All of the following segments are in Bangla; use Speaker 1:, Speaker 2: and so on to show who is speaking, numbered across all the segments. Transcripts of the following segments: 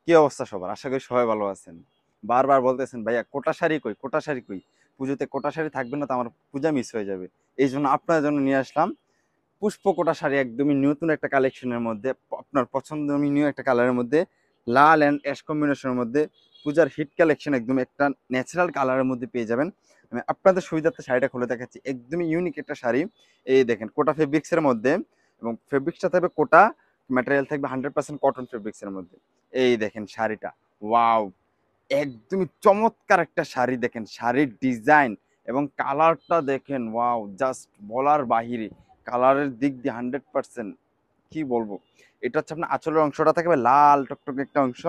Speaker 1: কি অবস্থা সবার? আশা করি সবাই ভালো আছেন। বারবার বলতেছেন ভাইয়া কোটা শাড়ি কই, কোটা শাড়ি কই? পুজোতে কোটা শাড়ি থাকবে না তো আমার পূজা মিস হয়ে যাবে। এই জন্য আপনার জন্য নিয়ে আসলাম পুষ্প কোটা শাড়ি, একদমই নতুন একটা কালেকশনের মধ্যে, আপনার পছন্দনীয় একটা কালারের মধ্যে, লাল অ্যান্ড অ্যাশ কম্বিনেশনের মধ্যে, পূজার হিট কালেকশন, একদম একটা ন্যাচারাল কালারের মধ্যে পেয়ে যাবেন। আমি আপনাদের সুবিধার্থে শাড়িটা খুলে দেখাচ্ছি, একদমই ইউনিক একটা শাড়ি। এই দেখেন কোটা ফেব্রিক্সের মধ্যে, এবং ফেব্রিক্সটা থাকবে কোটা, ম্যাটেরিয়াল থাকবে 100% কটন ফেব্রিক্সের মধ্যে। এই দেখেন শাড়িটা, ওয়াও, একদমই চমৎকার একটা শাড়ি। দেখেন শাড়ির ডিজাইন এবং কালারটা দেখেন, ওয়াও, জাস্ট বলার বাহিরে। কালারের দিক দিয়ে 100%, কি বলবো। এটা হচ্ছে আপনার আঁচলের অংশটা থাকবে লাল টকটকে একটা অংশ,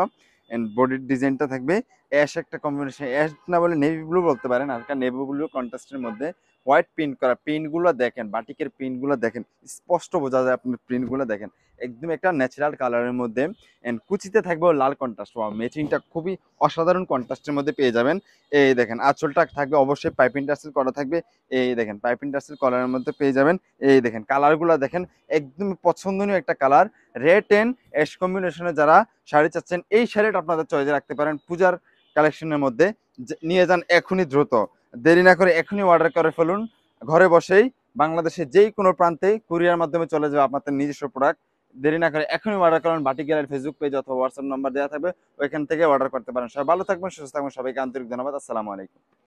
Speaker 1: এন্ড বডির ডিজাইনটা থাকবে অ্যাশ একটা কম্বিনেশন, অ্যাশ না বলে নেভি ব্লু বলতে পারেন, হালকা নেভি ব্লু কন্ট্রাস্টের মধ্যে হোয়াইট প্রিন্ট করা। প্রিন্টগুলো দেখেন, বাটিকের প্রিন্টগুলো দেখেন, স্পষ্ট বোঝা যায়। আপনার প্রিন্টগুলো দেখেন, একদম একটা ন্যাচারাল কালারের মধ্যে, এন্ড কুচিতে থাকবে লাল কন্ট্রাস্ট। ম্যাচিংটা খুবই অসাধারণ কন্ট্রাস্টের মধ্যে পেয়ে যাবেন। এই দেখেন আঁচলটা থাকবে অবশ্যই পাইপিং টার্সেল করা থাকবে। এই দেখেন পাইপিং টার্সেল কলারের মধ্যে পেয়ে যাবেন। এই দেখেন কালারগুলো দেখেন, একদম পছন্দনীয় একটা কালার। রেড এন্ড অ্যাশ কম্বিনেশনে যারা শাড়ি চাচ্ছেন, এই শাড়িটা আপনাদের চয়েসে রাখতে পারেন পূজার কালেকশনের মধ্যে। নিয়ে যান এখনই, দ্রুত দেরি না করে এখনই অর্ডার করে ফেলুন। ঘরে বসেই বাংলাদেশের যেই কোনো প্রান্তে কুরিয়ার মাধ্যমে চলে যাবে আপনাদের নিজস্ব প্রোডাক্ট। দেরি না করে এখনই অর্ডার করুন। বাটিক গ্যালারি ফেসবুক পেজ অথবা হোয়াটসঅ্যাপ নাম্বার দেওয়া থাকবে, ওইখান থেকে অর্ডার করতে পারেন। সবাই ভালো থাকবেন, সুস্থ থাকবেন, সবাইকে আন্তরিক ধন্যবাদ। আসসালামু আলাইকুম।